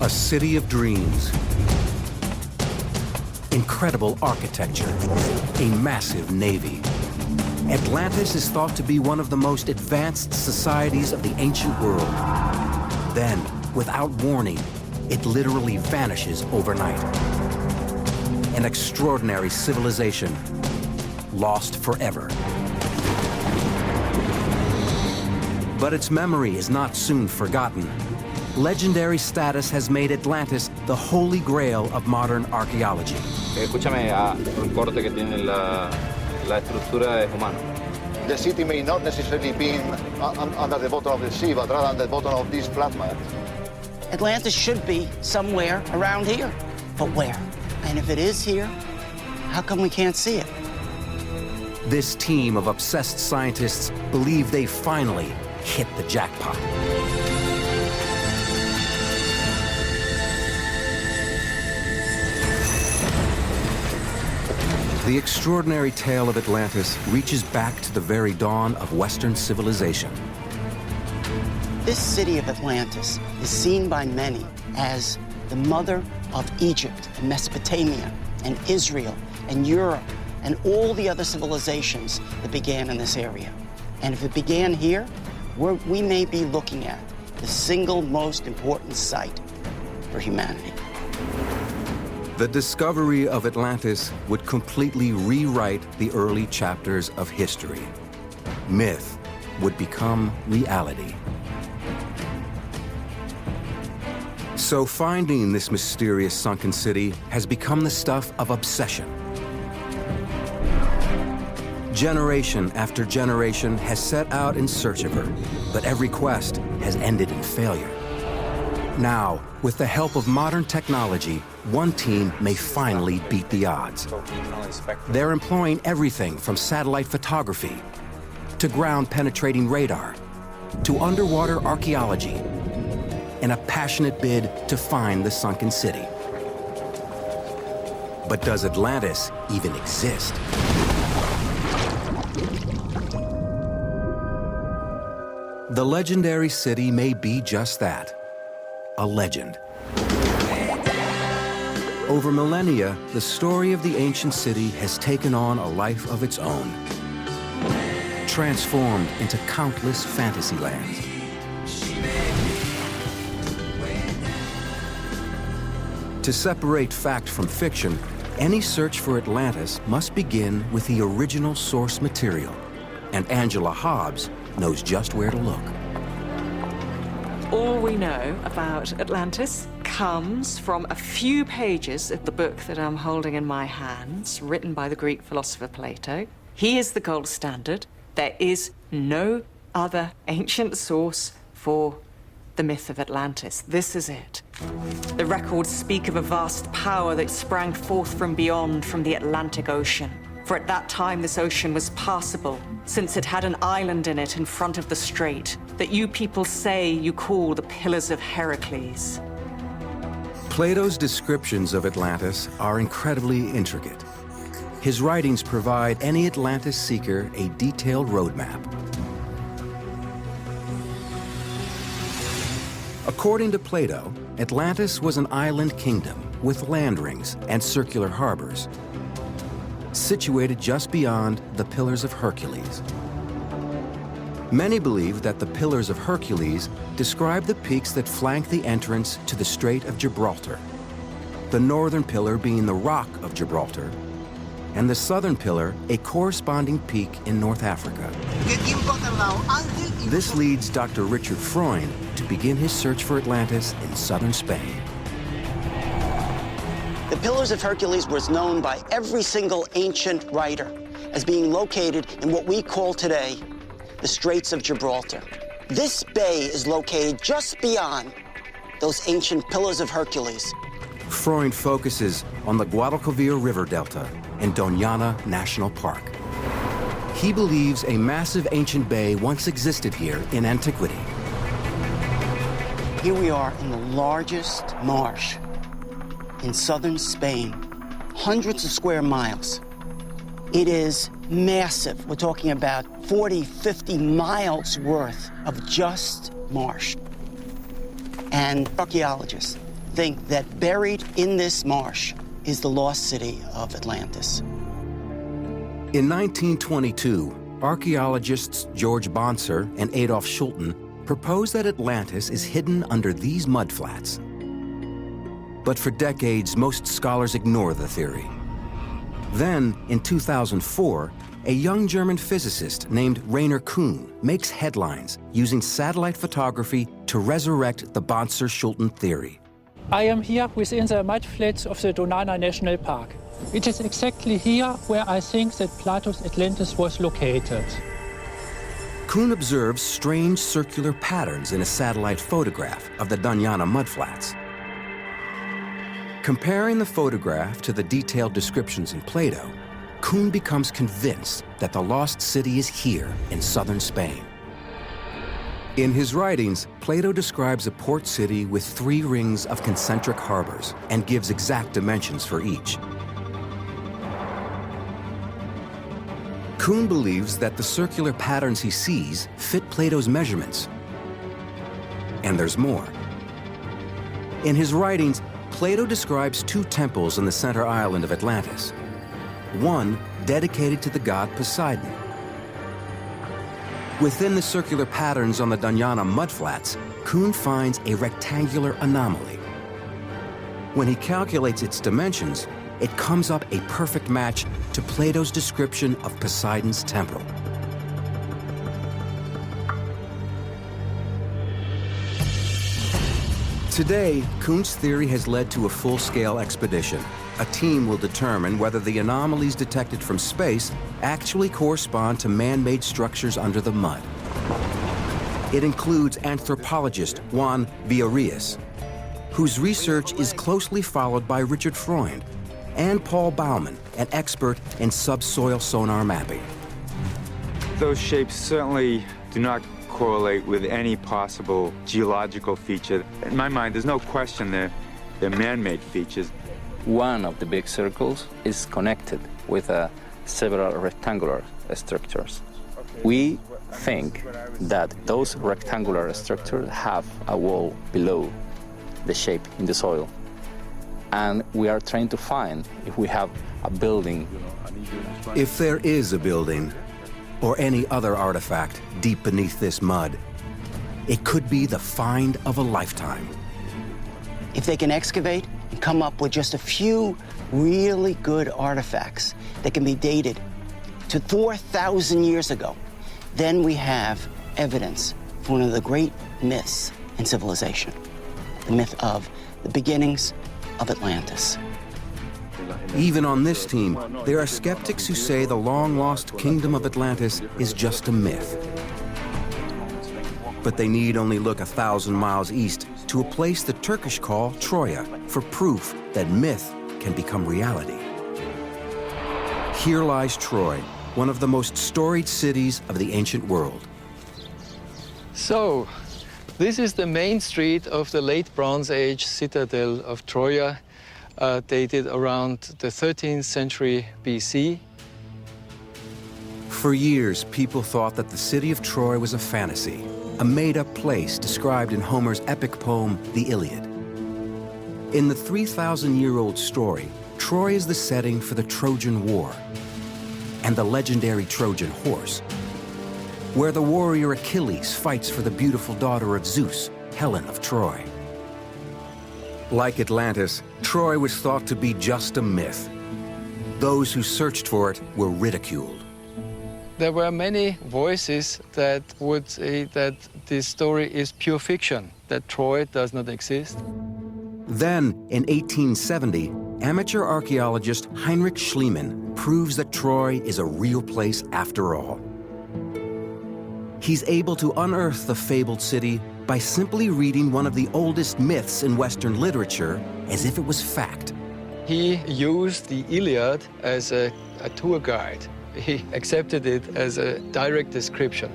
A city of dreams. Incredible architecture. A massive navy. Atlantis is thought to be one of the most advanced societies of the ancient world. Then, without warning, it literally vanishes overnight. An extraordinary civilization, lost forever. But its memory is not soon forgotten. Legendary status has made Atlantis the holy grail of modern archaeology. Escúchame, un corte que tiene la estructura es humana. The city may not necessarily be under the bottom of the sea, but rather under the bottom of this flatland. Atlantis should be somewhere around here, but where? And if it is here, how come we can't see it? This team of obsessed scientists believe they finally hit the jackpot. The extraordinary tale of Atlantis reaches back to the very dawn of Western civilization. This city of Atlantis is seen by many as the mother of Egypt and Mesopotamia and Israel and Europe and all the other civilizations that began in this area. And if it began here, we may be looking at the single most important site for humanity. The discovery of Atlantis would completely rewrite the early chapters of history. Myth would become reality. So finding this mysterious sunken city has become the stuff of obsession. Generation after generation has set out in search of her, but every quest has ended in failure. Now, with the help of modern technology, one team may finally beat the odds. They're employing everything from satellite photography to ground-penetrating radar to underwater archaeology in a passionate bid to find the sunken city. But does Atlantis even exist? The legendary city may be just that, a legend. Over millennia, the story of the ancient city has taken on a life of its own, transformed into countless fantasy lands. To separate fact from fiction, any search for Atlantis must begin with the original source material, and Angela Hobbs knows just where to look. All we know about Atlantis comes from a few pages of the book that I'm holding in my hands, written by the Greek philosopher Plato. He is the gold standard. There is no other ancient source for the myth of Atlantis. This is it. The records speak of a vast power that sprang forth from beyond, from the Atlantic Ocean. For at that time, this ocean was passable, since it had an island in it in front of the strait that you people say you call the Pillars of Heracles. Plato's descriptions of Atlantis are incredibly intricate. His writings provide any Atlantis seeker a detailed roadmap. According to Plato, Atlantis was an island kingdom with land rings and circular harbors, situated just beyond the Pillars of Hercules. Many believe that the Pillars of Hercules describe the peaks that flank the entrance to the Strait of Gibraltar, the northern pillar being the Rock of Gibraltar, and the southern pillar a corresponding peak in North Africa. This leads Dr. Richard Freund to begin his search for Atlantis in southern Spain. The Pillars of Hercules was known by every single ancient writer as being located in what we call today the Straits of Gibraltar. This bay is located just beyond those ancient Pillars of Hercules. Freund focuses on the Guadalquivir River Delta and Doñana National Park. He believes a massive ancient bay once existed here in antiquity. Here we are in the largest marsh in southern Spain, hundreds of square miles. It is massive. We're talking about 40, 50 miles worth of just marsh. And archaeologists think that buried in this marsh is the lost city of Atlantis. In 1922, archaeologists George Bonser and Adolf Schulten proposed that Atlantis is hidden under these mudflats. But for decades, most scholars ignore the theory. Then, in 2004, a young German physicist named Rainer Kuhn makes headlines using satellite photography to resurrect the Bonser-Schulten theory. I am here within the mudflats of the Donana National Park. It is exactly here where I think that Plato's Atlantis was located. Kuhn observes strange circular patterns in a satellite photograph of the Donana mudflats. Comparing the photograph to the detailed descriptions in Plato, Kuhn becomes convinced that the lost city is here in southern Spain. In his writings, Plato describes a port city with 3 rings of concentric harbors and gives exact dimensions for each. Kuhn believes that the circular patterns he sees fit Plato's measurements. And there's more. In his writings, Plato describes 2 temples on the center island of Atlantis. One dedicated to the god Poseidon. Within the circular patterns on the Donana mudflats, Kuhn finds a rectangular anomaly. When he calculates its dimensions, it comes up a perfect match to Plato's description of Poseidon's temple. Today, Kuhn's theory has led to a full-scale expedition. A team will determine whether the anomalies detected from space actually correspond to man-made structures under the mud. It includes anthropologist Juan Villarias, whose research is closely followed by Richard Freund, and Paul Baumann, an expert in subsoil sonar mapping. Those shapes certainly do not correlate with any possible geological feature. In my mind, there's no question they're man-made features. One of the big circles is connected with several rectangular structures. We think that those rectangular structures have a wall below the shape in the soil. And we are trying to find if we have a building. If there is a building, or any other artifact deep beneath this mud, it could be the find of a lifetime. If they can excavate and come up with just a few really good artifacts that can be dated to 4,000 years ago, then we have evidence for one of the great myths in civilization, the myth of the beginnings of Atlantis. Even on this team, there are skeptics who say the long-lost kingdom of Atlantis is just a myth. But they need only look 1,000 miles east to a place the Turkish call Troya for proof that myth can become reality. Here lies Troy, one of the most storied cities of the ancient world. So, this is the main street of the late Bronze Age citadel of Troya, dated around the 13th century BC. For years, people thought that the city of Troy was a fantasy, a made-up place described in Homer's epic poem, The Iliad. In the 3,000-year-old story, Troy is the setting for the Trojan War and the legendary Trojan horse, where the warrior Achilles fights for the beautiful daughter of Zeus, Helen of Troy. Like Atlantis, Troy was thought to be just a myth. Those who searched for it were ridiculed. There were many voices that would say that this story is pure fiction, that Troy does not exist. Then, in 1870, amateur archaeologist Heinrich Schliemann proves that Troy is a real place after all. He's able to unearth the fabled city by simply reading one of the oldest myths in Western literature as if it was fact. He used the Iliad as a tour guide. He accepted it as a direct description.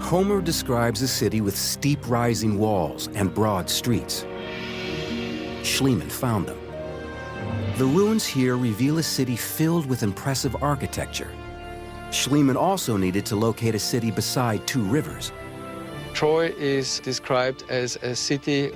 Homer describes a city with steep rising walls and broad streets. Schliemann found them. The ruins here reveal a city filled with impressive architecture. Schliemann also needed to locate a city beside 2 rivers. Troy is described as a city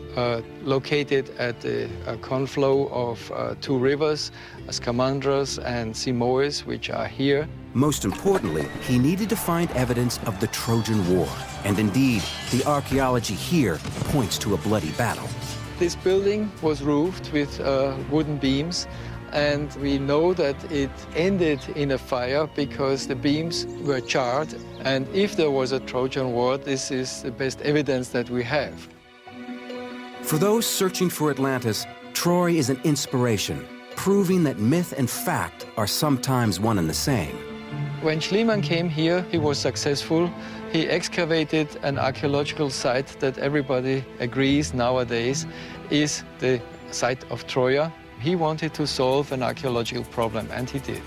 located at the conflow of two rivers, Scamandros and Simois, which are here. Most importantly, he needed to find evidence of the Trojan War. And indeed, the archaeology here points to a bloody battle. This building was roofed with wooden beams, and we know that it ended in a fire because the beams were charred. And if there was a Trojan War, this is the best evidence that we have. For those searching for Atlantis, Troy is an inspiration, proving that myth and fact are sometimes one and the same. When Schliemann came here, he was successful. He excavated an archaeological site that everybody agrees nowadays is the site of Troia. He wanted to solve an archaeological problem, and he did.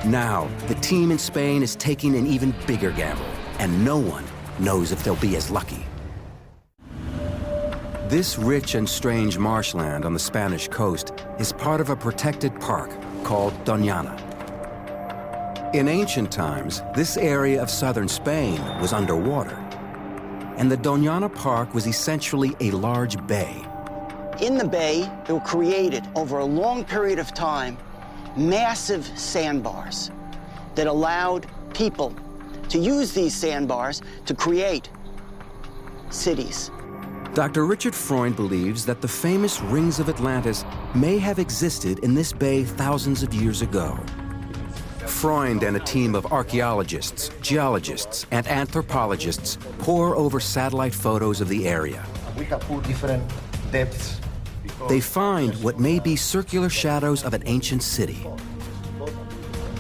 Now, the team in Spain is taking an even bigger gamble, and no one knows if they'll be as lucky. This rich and strange marshland on the Spanish coast is part of a protected park called Doñana. In ancient times, this area of southern Spain was underwater, and the Doñana Park was essentially a large bay. In the bay, they were created over a long period of time massive sandbars that allowed people to use these sandbars to create cities. Dr. Richard Freund believes that the famous rings of Atlantis may have existed in this bay thousands of years ago. Freund and a team of archaeologists, geologists, and anthropologists pore over satellite photos of the area. We have put different depths. They find what may be circular shadows of an ancient city.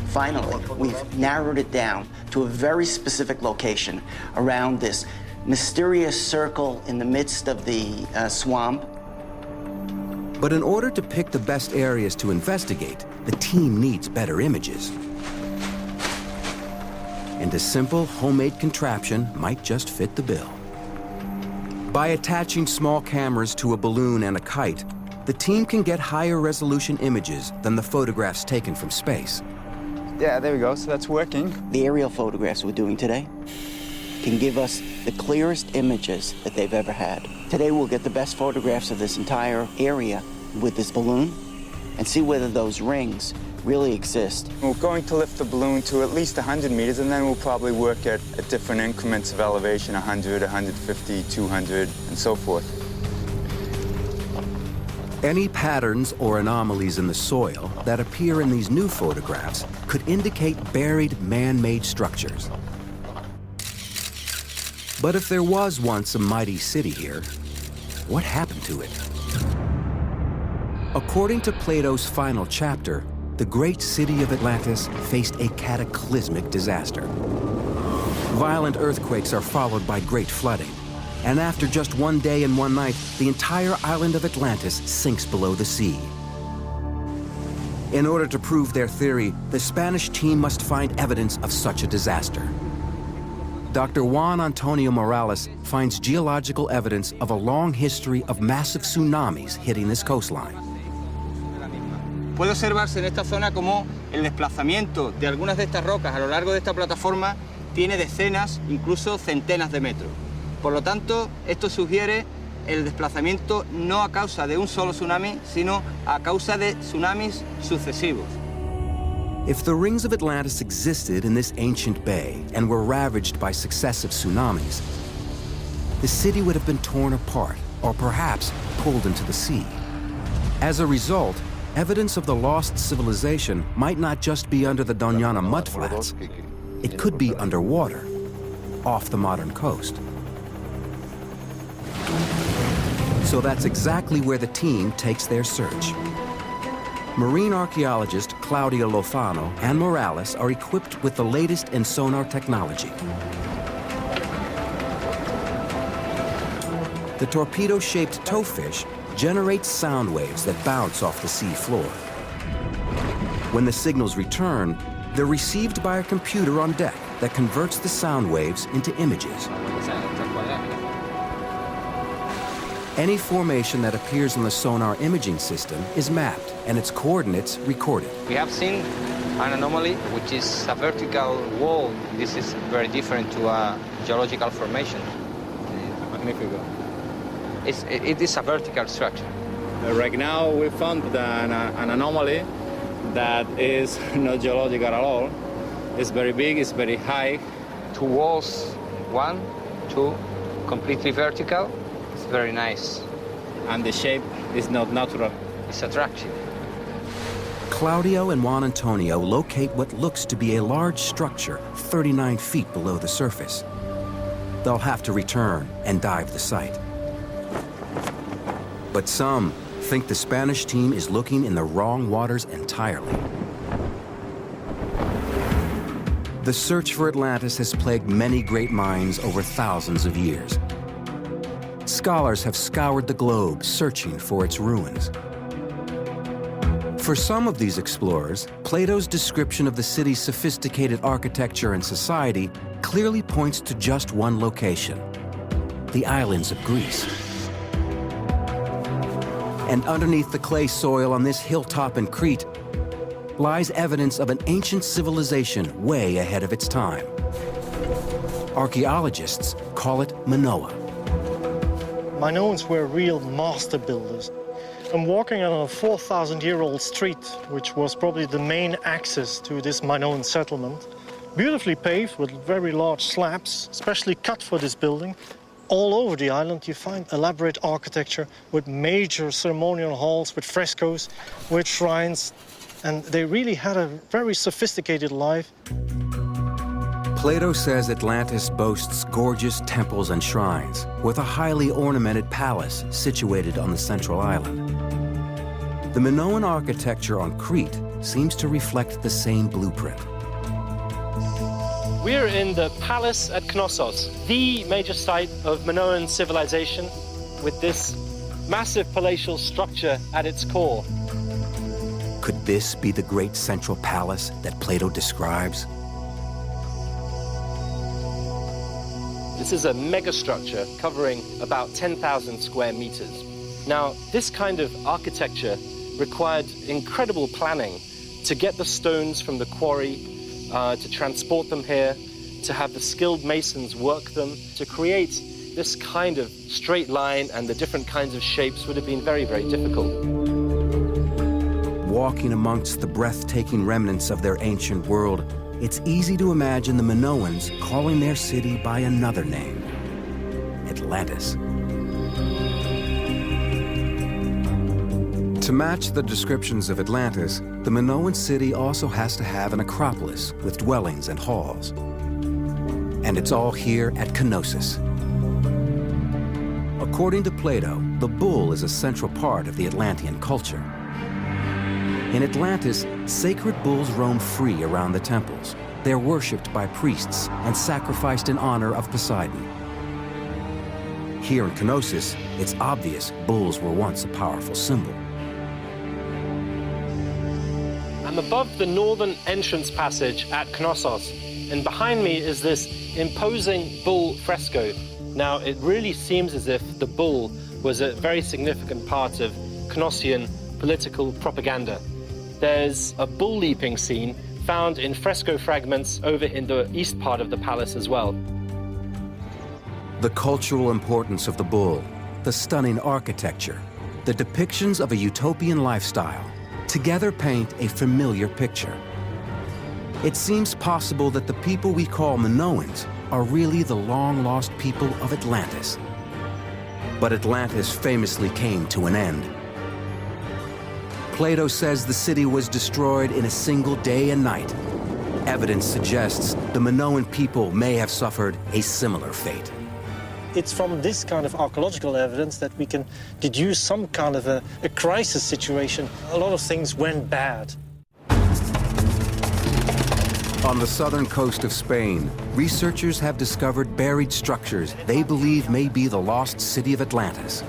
Finally, we've narrowed it down to a very specific location around this mysterious circle in the midst of the swamp. But in order to pick the best areas to investigate, the team needs better images. And a simple homemade contraption might just fit the bill. By attaching small cameras to a balloon and a kite, the team can get higher resolution images than the photographs taken from space. Yeah, there we go, so that's working. The aerial photographs we're doing today can give us the clearest images that they've ever had. Today we'll get the best photographs of this entire area with this balloon and see whether those rings really exist. We're going to lift the balloon to at least 100 meters, and then we'll probably work at different increments of elevation, 100, 150, 200, and so forth. Any patterns or anomalies in the soil that appear in these new photographs could indicate buried man-made structures. But if there was once a mighty city here, what happened to it? According to Plato's final chapter, the great city of Atlantis faced a cataclysmic disaster. Violent earthquakes are followed by great flooding, and after just one day and one night, the entire island of Atlantis sinks below the sea. In order to prove their theory, the Spanish team must find evidence of such a disaster. Dr. Juan Antonio Morales finds geological evidence of a long history of massive tsunamis hitting this coastline. Puede observarse en esta zona como el desplazamiento de algunas de estas rocas a lo largo de esta plataforma tiene decenas, incluso centenas de metros. Por lo tanto, esto sugiere el desplazamiento no a causa de un solo tsunami, sino a causa de tsunamis sucesivos. If the rings of Atlantis existed in this ancient bay and were ravaged by successive tsunamis, the city would have been torn apart or perhaps pulled into the sea. As a result, evidence of the lost civilization might not just be under the Doñana mudflats. It could be underwater, off the modern coast. So that's exactly where the team takes their search. Marine archaeologist Claudia Lozano and Morales are equipped with the latest in sonar technology. The torpedo-shaped towfish generates sound waves that bounce off the sea floor. When the signals return, they're received by a computer on deck that converts the sound waves into images. Any formation that appears in the sonar imaging system is mapped and its coordinates recorded. We have seen an anomaly, which is a vertical wall. This is very different to a geological formation. magnífico. It is a vertical structure. Right now we found an anomaly that is not geological at all. It's very big, it's very high. Two walls, 1, 2, completely vertical. It's very nice. And the shape is not natural. It's attractive. Claudio and Juan Antonio locate what looks to be a large structure 39 feet below the surface. They'll have to return and dive the site. But some think the Spanish team is looking in the wrong waters entirely. The search for Atlantis has plagued many great minds over thousands of years. Scholars have scoured the globe searching for its ruins. For some of these explorers, Plato's description of the city's sophisticated architecture and society clearly points to just one location: the islands of Greece. And underneath the clay soil on this hilltop in Crete lies evidence of an ancient civilization way ahead of its time. Archaeologists call it Minoa. Minoans were real master builders. I'm walking on a 4,000-year-old street, which was probably the main access to this Minoan settlement. Beautifully paved with very large slabs, specially cut for this building. All over the island you find elaborate architecture with major ceremonial halls, with frescoes, with shrines, and they really had a very sophisticated life. Plato says Atlantis boasts gorgeous temples and shrines, with a highly ornamented palace situated on the central island. The Minoan architecture on Crete seems to reflect the same blueprint. We're in the palace at Knossos, the major site of Minoan civilization, with this massive palatial structure at its core. Could this be the great central palace that Plato describes? This is a megastructure covering about 10,000 square meters. Now, this kind of architecture required incredible planning to get the stones from the quarry, to transport them here, to have the skilled masons work them. To create this kind of straight line and the different kinds of shapes would have been very, very difficult. Walking amongst the breathtaking remnants of their ancient world, it's easy to imagine the Minoans calling their city by another name: Atlantis. To match the descriptions of Atlantis, the Minoan city also has to have an acropolis with dwellings and halls. And it's all here at Knossos. According to Plato, the bull is a central part of the Atlantean culture. In Atlantis, sacred bulls roam free around the temples. They're worshipped by priests and sacrificed in honor of Poseidon. Here in Knossos, it's obvious bulls were once a powerful symbol. I'm above the northern entrance passage at Knossos, and behind me is this imposing bull fresco. Now, it really seems as if the bull was a very significant part of Knossian political propaganda. There's a bull leaping scene found in fresco fragments over in the east part of the palace as well. The cultural importance of the bull, the stunning architecture, the depictions of a utopian lifestyle, together paint a familiar picture. It seems possible that the people we call Minoans are really the long-lost people of Atlantis. But Atlantis famously came to an end. Plato says the city was destroyed in a single day and night. Evidence suggests the Minoan people may have suffered a similar fate. It's from this kind of archaeological evidence that we can deduce some kind of a crisis situation. A lot of things went bad. On the southern coast of Spain, researchers have discovered buried structures they believe may be the lost city of Atlantis.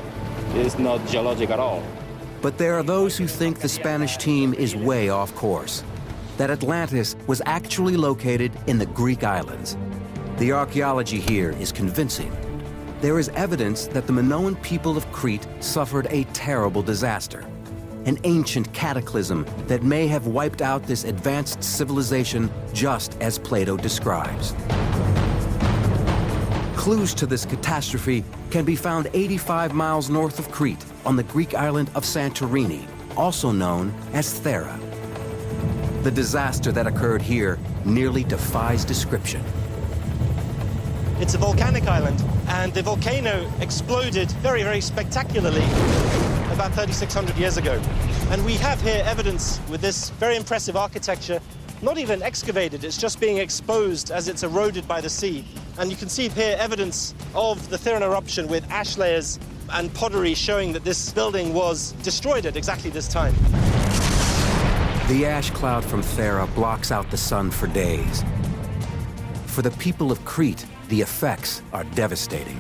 It is not geologic at all. But there are those who think the Spanish team is way off course, that Atlantis was actually located in the Greek islands. The archaeology here is convincing. There is evidence that the Minoan people of Crete suffered a terrible disaster, an ancient cataclysm that may have wiped out this advanced civilization just as Plato describes. Clues to this catastrophe can be found 85 miles north of Crete on the Greek island of Santorini, also known as Thera. The disaster that occurred here nearly defies description. It's a volcanic island, and the volcano exploded very, very spectacularly about 3,600 years ago. And we have here evidence with this very impressive architecture, not even excavated, it's just being exposed as it's eroded by the sea. And you can see here evidence of the Theran eruption with ash layers and pottery showing that this building was destroyed at exactly this time. The ash cloud from Thera blocks out the sun for days. For the people of Crete, the effects are devastating.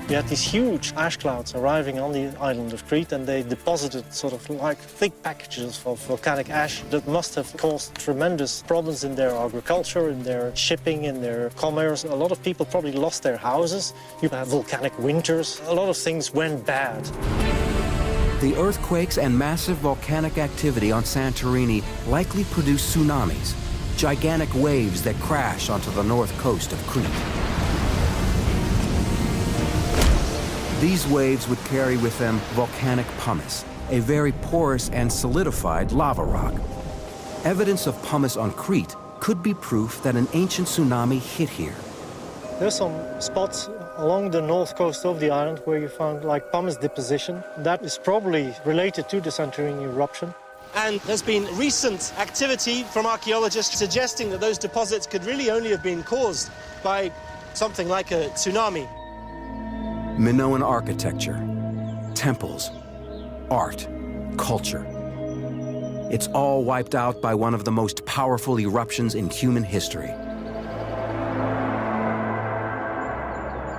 We had these huge ash clouds arriving on the island of Crete, and they deposited sort of like thick packages of volcanic ash that must have caused tremendous problems in their agriculture, in their shipping, in their commerce. A lot of people probably lost their houses. You had volcanic winters. A lot of things went bad. The earthquakes and massive volcanic activity on Santorini likely produced tsunamis, gigantic waves that crash onto the north coast of Crete. These waves would carry with them volcanic pumice, a very porous and solidified lava rock. Evidence of pumice on Crete could be proof that an ancient tsunami hit here. There's some spots along the north coast of the island where you found like pumice deposition. That is probably related to the Santorini eruption. And there's been recent activity from archaeologists suggesting that those deposits could really only have been caused by something like a tsunami. Minoan architecture, temples, art, culture. It's all wiped out by one of the most powerful eruptions in human history.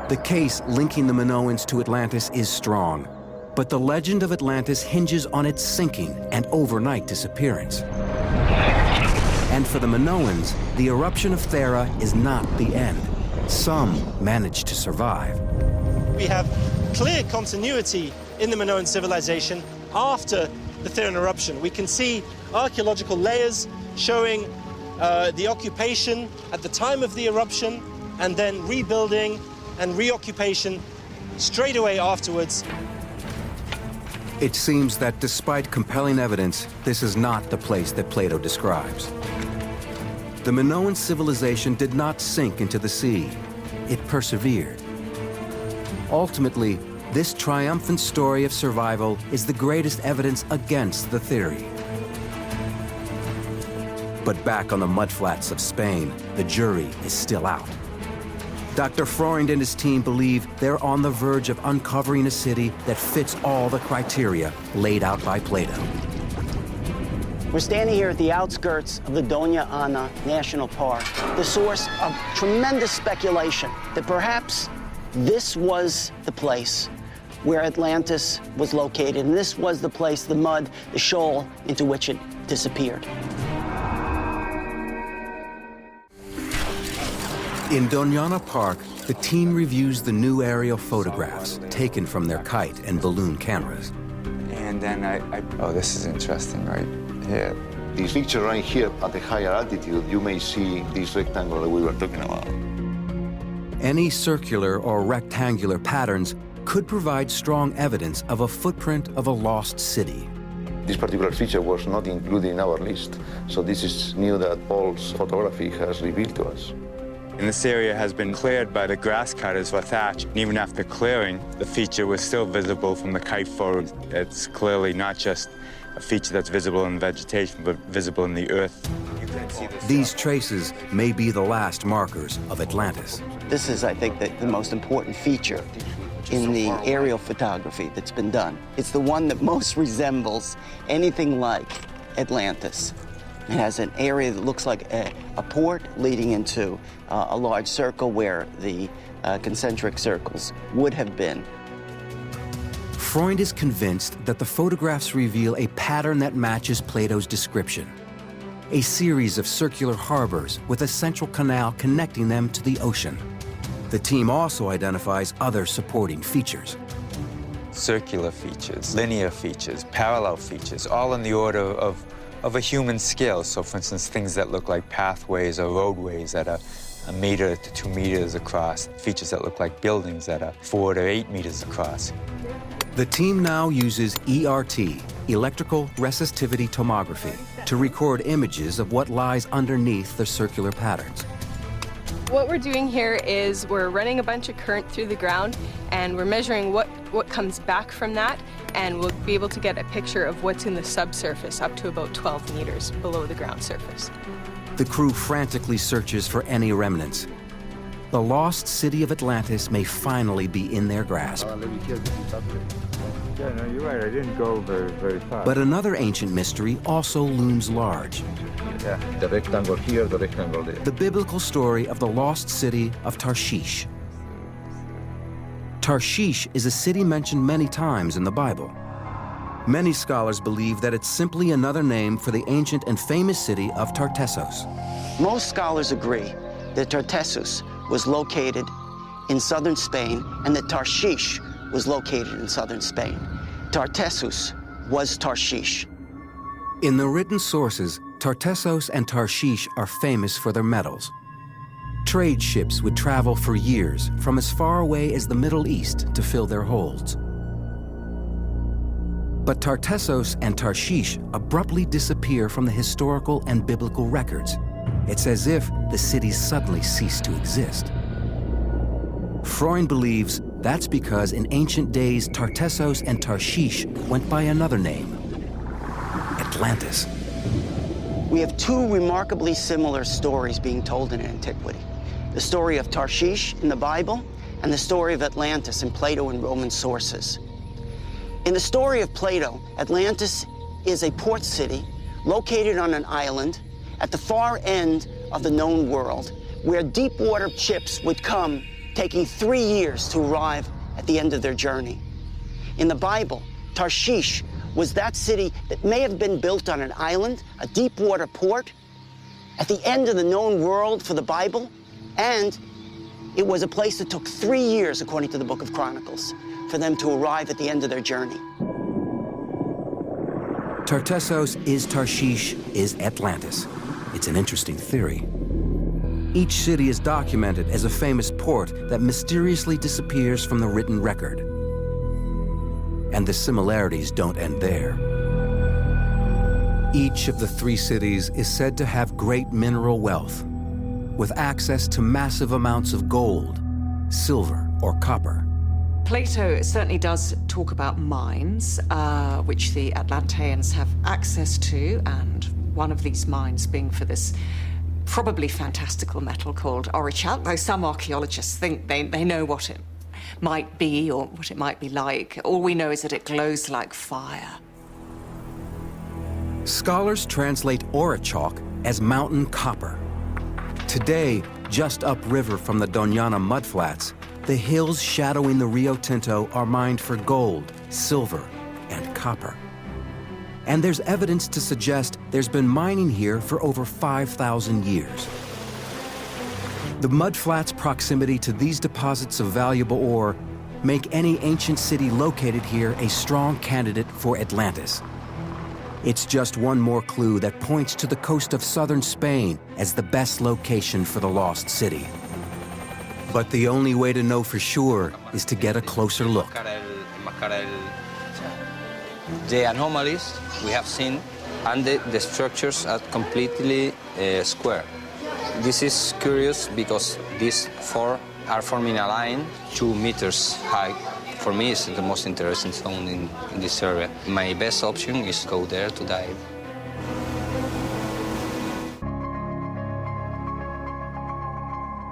The case linking the Minoans to Atlantis is strong, but the legend of Atlantis hinges on its sinking and overnight disappearance. And for the Minoans, the eruption of Thera is not the end. Some managed to survive. We have clear continuity in the Minoan civilization after the Theran eruption. We can see archaeological layers showing the occupation at the time of the eruption, and then rebuilding and reoccupation straight away afterwards. It seems that despite compelling evidence, this is not the place that Plato describes. The Minoan civilization did not sink into the sea. It persevered. Ultimately, this triumphant story of survival is the greatest evidence against the theory. But back on the mudflats of Spain, the jury is still out. Dr. Freund and his team believe they're on the verge of uncovering a city that fits all the criteria laid out by Plato. We're standing here at the outskirts of the Doña Ana National Park, the source of tremendous speculation that perhaps this was the place where Atlantis was located, and this was the place, the mud, the shoal into which it disappeared. In Doñana Park, the team reviews the new aerial photographs taken from their kite and balloon cameras. And then oh, this is interesting right here. This picture right here, at the higher altitude, you may see this rectangle that we were talking about. Any circular or rectangular patterns could provide strong evidence of a footprint of a lost city. This particular feature was not included in our list, so this is new that Paul's photography has revealed to us. And this area has been cleared by the grass cutters for thatch. And even after clearing, the feature was still visible from the kite photo. It's clearly not just a feature that's visible in vegetation, but visible in the earth. These traces may be the last markers of Atlantis. This is, I think, the most important feature in the aerial photography that's been done. It's the one that most resembles anything like Atlantis. It has an area that looks like a port leading into a large circle where the concentric circles would have been. Freund is convinced that the photographs reveal a pattern that matches Plato's description. A series of circular harbors with a central canal connecting them to the ocean. The team also identifies other supporting features. Circular features, linear features, parallel features, all in the order of a human scale. So, for instance, things that look like pathways or roadways that are 1 meter to 2 meters across, features that look like buildings that are 4 to 8 meters across. The team now uses ERT, electrical resistivity tomography, to record images of what lies underneath the circular patterns. What we're doing here is we're running a bunch of current through the ground, and we're measuring what comes back from that, and we'll be able to get a picture of what's in the subsurface up to about 12 meters below the ground surface. The crew frantically searches for any remnants. The lost city of Atlantis may finally be in their grasp. Yeah, no, you're right. I didn't go very far. But another ancient mystery also looms large. Yeah, the rectangle here, the rectangle there. The biblical story of the lost city of Tarshish. Tarshish is a city mentioned many times in the Bible. Many scholars believe that it's simply another name for the ancient and famous city of Tartessos. Most scholars agree that Tartessos was located in southern Spain and that Tarshish was located in southern Spain. Tartessos was Tarshish. In the written sources, Tartessos and Tarshish are famous for their metals. Trade ships would travel for years from as far away as the Middle East to fill their holds. But Tartessos and Tarshish abruptly disappear from the historical and biblical records. It's as if the cities suddenly ceased to exist. Freund believes that's because in ancient days, Tartessos and Tarshish went by another name, Atlantis. We have two remarkably similar stories being told in antiquity. The story of Tarshish in the Bible and the story of Atlantis in Plato and Roman sources. In the story of Plato, Atlantis is a port city located on an island at the far end of the known world, where deep water ships would come, taking 3 years to arrive at the end of their journey. In the Bible, Tarshish was that city that may have been built on an island, a deep water port, at the end of the known world for the Bible, and it was a place that took 3 years, according to the Book of Chronicles, for them to arrive at the end of their journey. Tartessos is Tarshish is Atlantis. It's an interesting theory. Each city is documented as a famous port that mysteriously disappears from the written record. And the similarities don't end there. Each of the three cities is said to have great mineral wealth, with access to massive amounts of gold, silver, or copper. Plato certainly does talk about mines, which the Atlanteans have access to, and one of these mines being for this probably fantastical metal called aurichalk, though some archaeologists think they know what it might be or what it might be like. All we know is that it glows like fire. Scholars translate aurichalk as mountain copper. Today, just upriver from the Doñana mudflats, the hills shadowing the Rio Tinto are mined for gold, silver, and copper. And there's evidence to suggest there's been mining here for over 5,000 years. The mudflats' proximity to these deposits of valuable ore make any ancient city located here a strong candidate for Atlantis. It's just one more clue that points to the coast of southern Spain as the best location for the lost city. But the only way to know for sure is to get a closer look. The anomalies we have seen and the structures are completely square. This is curious because these four are forming a line 2 meters high. For me, it's the most interesting zone in this area. My best option is go there to dive.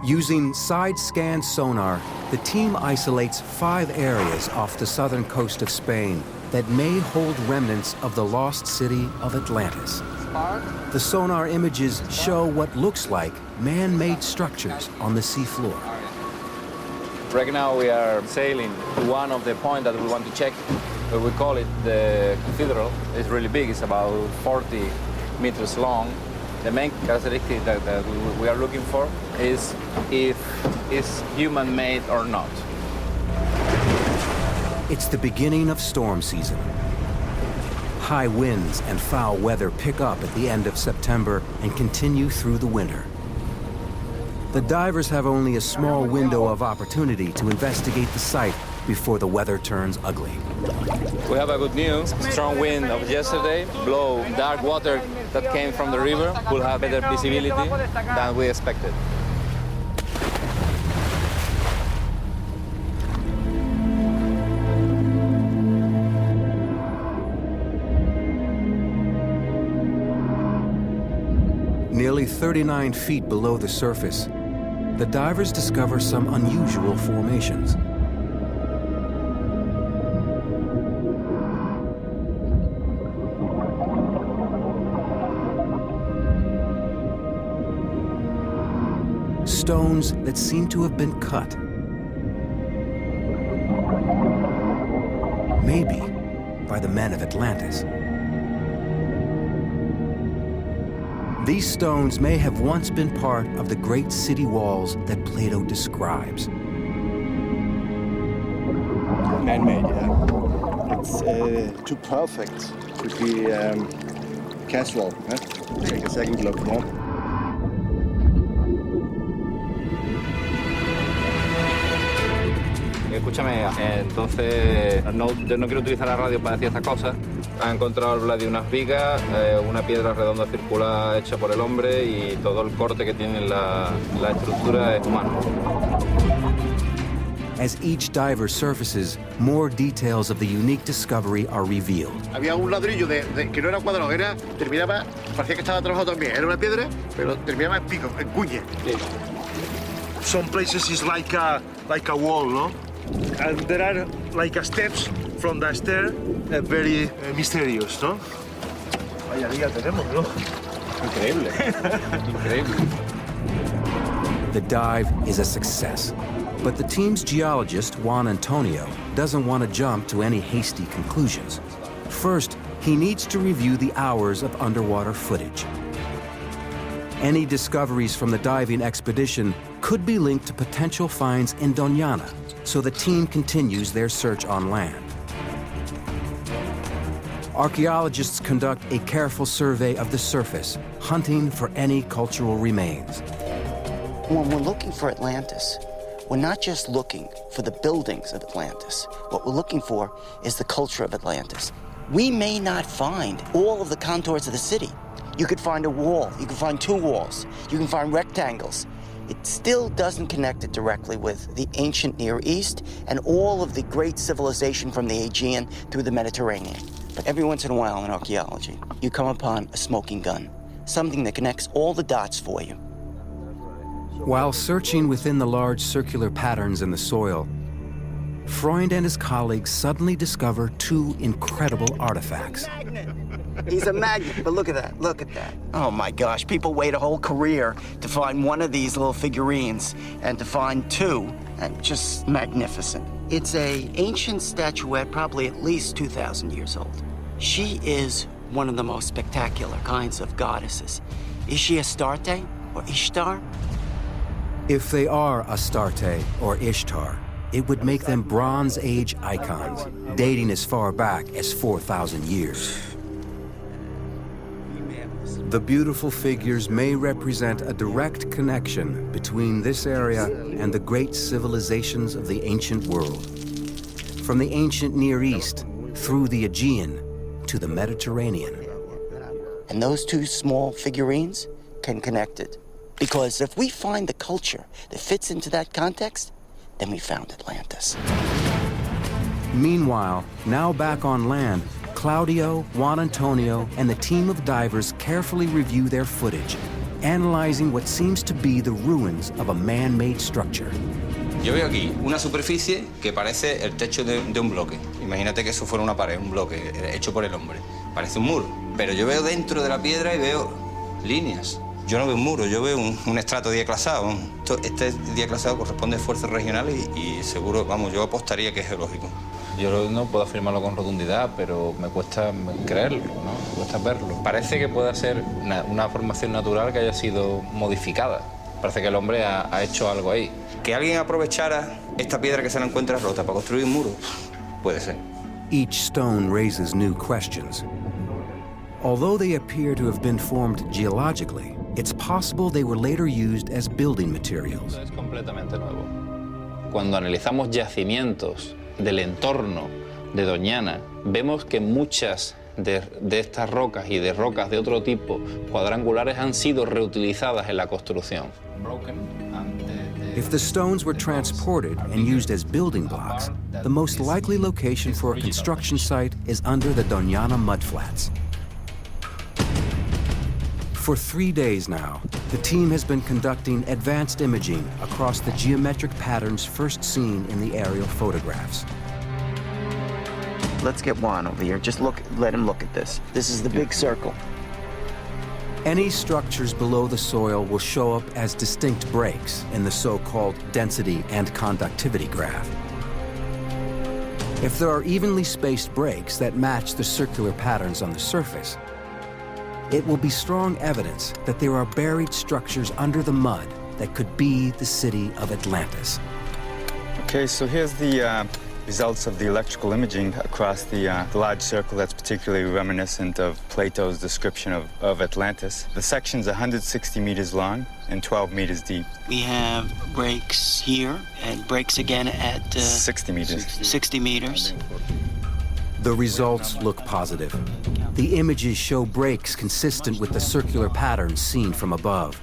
Using side-scan sonar, the team isolates 5 areas off the southern coast of Spain that may hold remnants of the lost city of Atlantis. The sonar images show what looks like man-made structures on the seafloor. Right now we are sailing to one of the points that we want to check. We call it the cathedral. It's really big. It's about 40 meters long. The main characteristic that we are looking for is if it's human-made or not. It's the beginning of storm season. High winds and foul weather pick up at the end of September and continue through the winter. The divers have only a small window of opportunity to investigate the site before the weather turns ugly. We have a good news. Strong wind of yesterday blow dark water that came from the river. We'll have better visibility than we expected. Nearly 39 feet below the surface, the divers discover some unusual formations. Stones that seem to have been cut. Maybe by the men of Atlantis. These stones may have once been part of the great city walls that Plato describes. Man-made, yeah. It's too perfect to be casual. Huh? Take a second look, yeah. Escúchame, entonces yo no quiero utilizar la radio para decir estas cosas. Ha encontrado el Vladi unas vigas, una piedra redonda circular hecha por el hombre y todo el corte que tiene la estructura es humano. As each diver surfaces, more details of the unique discovery are revealed. Había un ladrillo que no era cuadrado, terminaba, parecía que estaba trabajado también. Era una piedra, pero terminaba en pico, en cuña. Some places is like a wall, no? And there are like steps from the stair, very mysterious, no? Vaya día tenemos, ¿no? Increíble, increíble. The dive is a success, but the team's geologist, Juan Antonio, doesn't want to jump to any hasty conclusions. First, he needs to review the hours of underwater footage. Any discoveries from the diving expedition could be linked to potential finds in Doñana, so the team continues their search on land. Archaeologists conduct a careful survey of the surface, hunting for any cultural remains. When we're looking for Atlantis, we're not just looking for the buildings of Atlantis. What we're looking for is the culture of Atlantis. We may not find all of the contours of the city. You could find a wall, you can find two walls, you can find rectangles. It still doesn't connect it directly with the ancient Near East and all of the great civilization from the Aegean through the Mediterranean. But every once in a while in archaeology, you come upon a smoking gun, something that connects all the dots for you. While searching within the large circular patterns in the soil, Freund and his colleagues suddenly discover two incredible artifacts. He's a magnet, but look at that, look at that. Oh my gosh, people wait a whole career to find one of these little figurines, and to find two, and just magnificent. It's an ancient statuette, probably at least 2,000 years old. She is one of the most spectacular kinds of goddesses. Is she Astarte or Ishtar? If they are Astarte or Ishtar, it would make them Bronze Age icons, dating as far back as 4,000 years. The beautiful figures may represent a direct connection between this area and the great civilizations of the ancient world. From the ancient Near East, through the Aegean, to the Mediterranean. And those two small figurines can connect it. Because if we find the culture that fits into that context, then we found Atlantis. Meanwhile, now back on land, Claudio, Juan Antonio, and the team of divers carefully review their footage, analyzing what seems to be the ruins of a man-made structure. Yo veo aquí una superficie que parece el techo de un bloque. Imagínate que eso fuera una pared, un bloque hecho por el hombre. Parece un muro. Pero yo veo dentro de la piedra y veo líneas. Yo no veo un muro, yo veo un estrato diaclasado. Este diaclasado corresponde a esfuerzos regionales y seguro, vamos, yo apostaría que es geológico. Yo no puedo afirmarlo con rotundidad, pero me cuesta creerlo, ¿no? Me cuesta verlo. Parece que pueda ser una formación natural que haya sido modificada. Parece que el hombre ha hecho algo ahí. Que alguien aprovechara esta piedra que se la encuentra rota para construir un muro, puede ser. Each stone raises new questions. Although they appear to have been formed geologically, it's possible they were later used as building materials. Es completamente nuevo. Cuando analizamos yacimientos del entorno de Doñana, vemos que muchas de estas rocas y de rocas de otro tipo cuadrangulares han sido reutilizadas en la construcción. If the stones were transported and used as building blocks, the most likely location for a construction site is under the Doñana mudflats. For 3 days now, the team has been conducting advanced imaging across the geometric patterns first seen in the aerial photographs. Let's get Juan over here. Just look, let him look at this. This is the big circle. Any structures below the soil will show up as distinct breaks in the so-called density and conductivity graph. If there are evenly spaced breaks that match the circular patterns on the surface, it will be strong evidence that there are buried structures under the mud that could be the city of Atlantis. Okay, so here's the results of the electrical imaging across the large circle that's particularly reminiscent of Plato's description of Atlantis. The section's 160 meters long and 12 meters deep. We have breaks here and breaks again at 60 meters. 60 meters. The results look positive. The images show breaks consistent with the circular patterns seen from above.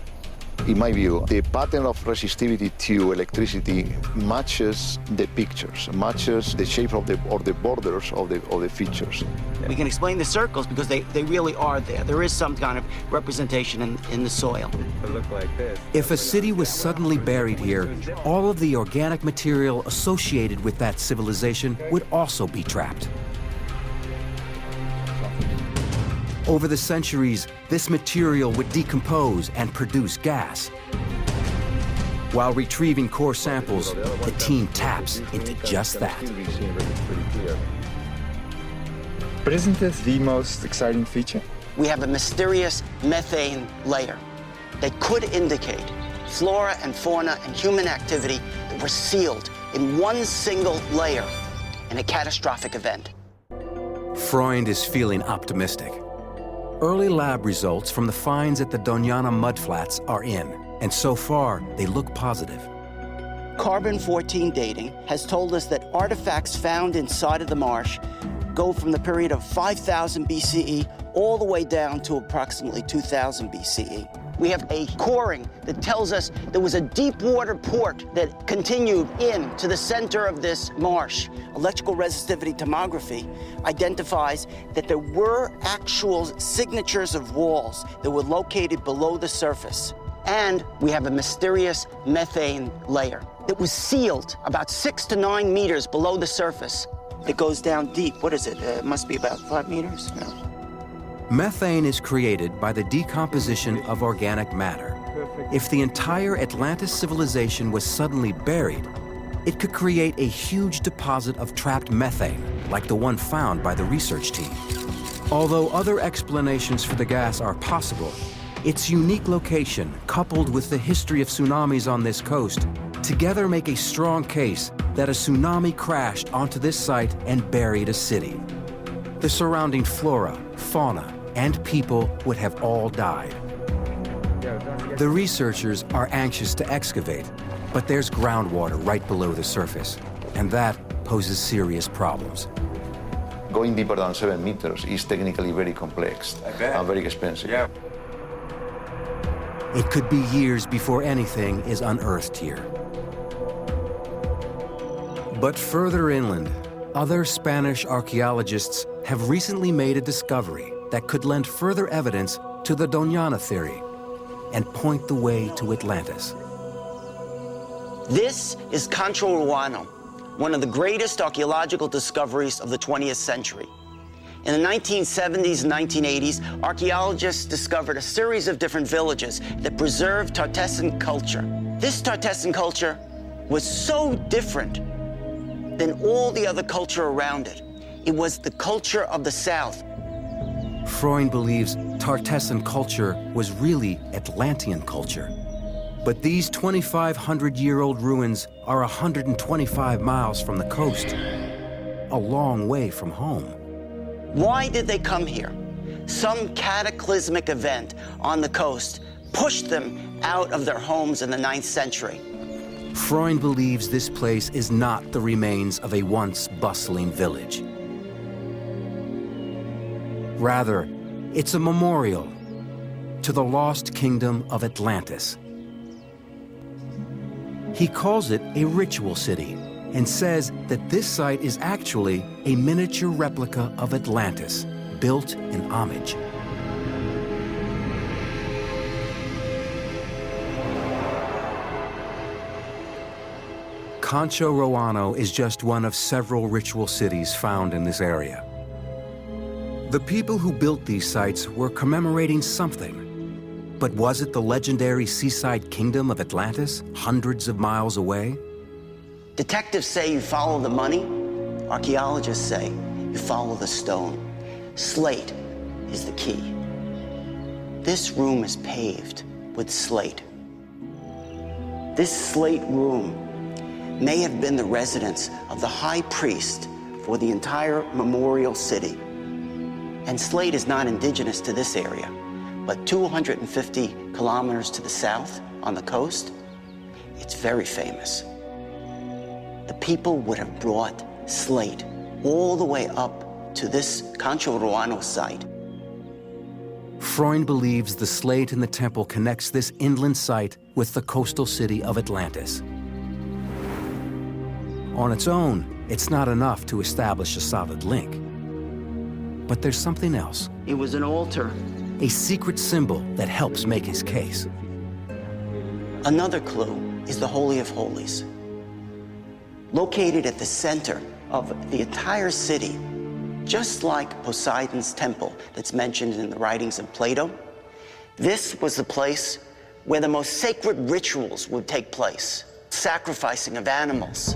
In my view, the pattern of resistivity to electricity matches the pictures, matches the shape of the borders of the features. We can explain the circles because they really are there. There is some kind of representation in the soil. It look like this. If a city was suddenly buried here, all of the organic material associated with that civilization would also be trapped. Over the centuries, this material would decompose and produce gas. While retrieving core samples, the team taps into just that. But isn't this the most exciting feature? We have a mysterious methane layer that could indicate flora and fauna and human activity that were sealed in one single layer in a catastrophic event. Freund is feeling optimistic. Early lab results from the finds at the Doñana mudflats are in, and so far, they look positive. Carbon-14 dating has told us that artifacts found inside of the marsh go from the period of 5,000 BCE all the way down to approximately 2000 BCE. We have a coring that tells us there was a deep water port that continued into the center of this marsh. Electrical resistivity tomography identifies that there were actual signatures of walls that were located below the surface. And we have a mysterious methane layer that was sealed about 6 to 9 meters below the surface. It goes down deep. What is it? It must be about 5 meters? No. Methane is created by the decomposition of organic matter. If the entire Atlantis civilization was suddenly buried, it could create a huge deposit of trapped methane, like the one found by the research team. Although other explanations for the gas are possible, its unique location, coupled with the history of tsunamis on this coast, together make a strong case that a tsunami crashed onto this site and buried a city. The surrounding flora, fauna, and people would have all died. The researchers are anxious to excavate, but there's groundwater right below the surface, and that poses serious problems. Going deeper than 7 meters is technically very complex and very expensive. Yeah. It could be years before anything is unearthed here. But further inland, other Spanish archaeologists have recently made a discovery that could lend further evidence to the Doñana theory and point the way to Atlantis. This is Concho-Ruano, one of the greatest archaeological discoveries of the 20th century. In the 1970s and 1980s, archaeologists discovered a series of different villages that preserved Tartessan culture. This Tartessan culture was so different than all the other culture around it. It was the culture of the South. Freund believes Tartessan culture was really Atlantean culture. But these 2,500-year-old ruins are 125 miles from the coast, a long way from home. Why did they come here? Some cataclysmic event on the coast pushed them out of their homes in the 9th century. Freund believes this place is not the remains of a once bustling village. Rather, it's a memorial to the lost kingdom of Atlantis. He calls it a ritual city and says that this site is actually a miniature replica of Atlantis, built in homage. Concho Roano is just one of several ritual cities found in this area. The people who built these sites were commemorating something. But was it the legendary seaside kingdom of Atlantis, hundreds of miles away? Detectives say you follow the money. Archaeologists say you follow the stone. Slate is the key. This room is paved with slate. This slate room may have been the residence of the high priest for the entire memorial city. And slate is not indigenous to this area, but 250 kilometers to the south on the coast, it's very famous. The people would have brought slate all the way up to this Concho Roano site. Freund believes the slate in the temple connects this inland site with the coastal city of Atlantis. On its own, it's not enough to establish a solid link. But there's something else. It was an altar. A secret symbol that helps make his case. Another clue is the Holy of Holies. Located at the center of the entire city, just like Poseidon's temple that's mentioned in the writings of Plato, this was the place where the most sacred rituals would take place. Sacrificing of animals.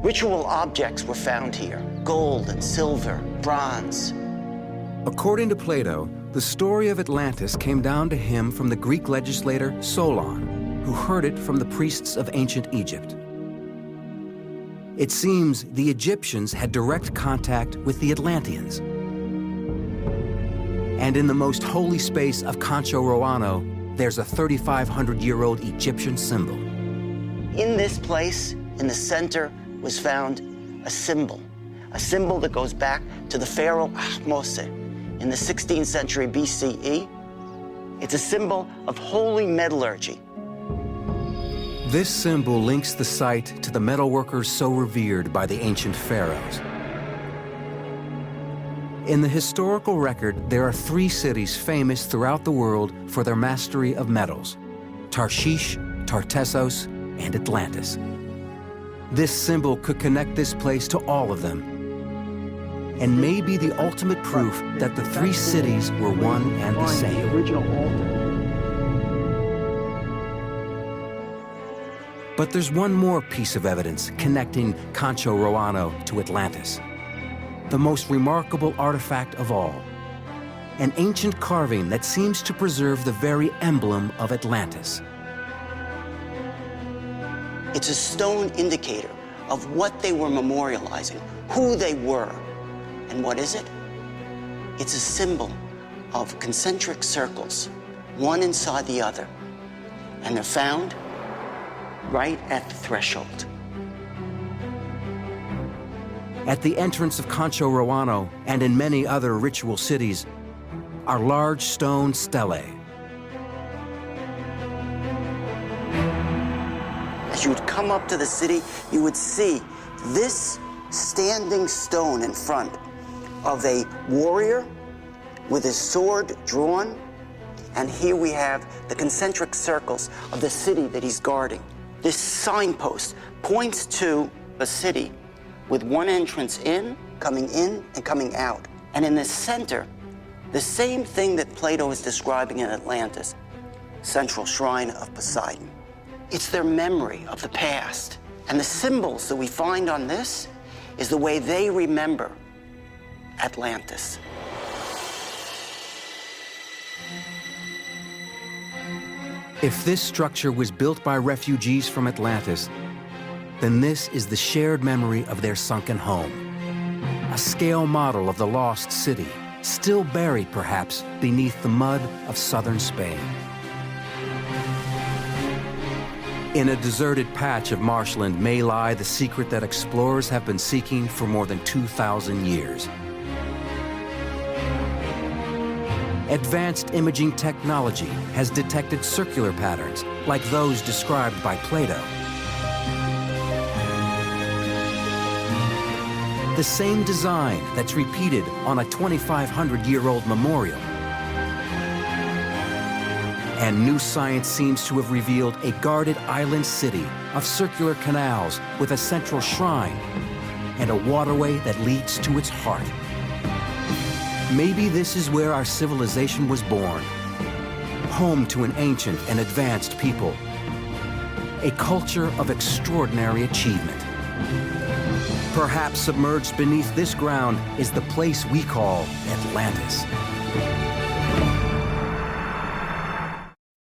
Ritual objects were found here. Gold and silver, bronze. According to Plato, the story of Atlantis came down to him from the Greek legislator Solon, who heard it from the priests of ancient Egypt. It seems the Egyptians had direct contact with the Atlanteans. And in the most holy space of Concho Roano, there's a 3,500-year-old Egyptian symbol. In this place, in the center, was found a symbol that goes back to the pharaoh Ahmose in the 16th century BCE. It's a symbol of holy metallurgy. This symbol links the site to the metalworkers so revered by the ancient pharaohs. In the historical record, there are 3 cities famous throughout the world for their mastery of metals: Tarshish, Tartessos, and Atlantis. This symbol could connect this place to all of them, and may be the ultimate proof that the 3 cities were one and the same. But there's one more piece of evidence connecting Concho Roano to Atlantis. The most remarkable artifact of all. An ancient carving that seems to preserve the very emblem of Atlantis. It's a stone indicator of what they were memorializing, who they were. And what is it? It's a symbol of concentric circles, one inside the other. And they're found right at the threshold. At the entrance of Concho Roano and in many other ritual cities are large stone stelae. As you would come up to the city, you would see this standing stone in front of a warrior with his sword drawn, and here we have the concentric circles of the city that he's guarding. This signpost points to a city with one entrance in, and coming out. And in the center, the same thing that Plato is describing in Atlantis, central shrine of Poseidon. It's their memory of the past. And the symbols that we find on this is the way they remember Atlantis. If this structure was built by refugees from Atlantis, then this is the shared memory of their sunken home. A scale model of the lost city, still buried perhaps beneath the mud of southern Spain. In a deserted patch of marshland may lie the secret that explorers have been seeking for more than 2,000 years. Advanced imaging technology has detected circular patterns like those described by Plato. The same design that's repeated on a 2,500-year-old memorial. And new science seems to have revealed a guarded island city of circular canals with a central shrine and a waterway that leads to its heart. Maybe this is where our civilization was born, home to an ancient and advanced people, a culture of extraordinary achievement. Perhaps submerged beneath this ground is the place we call Atlantis.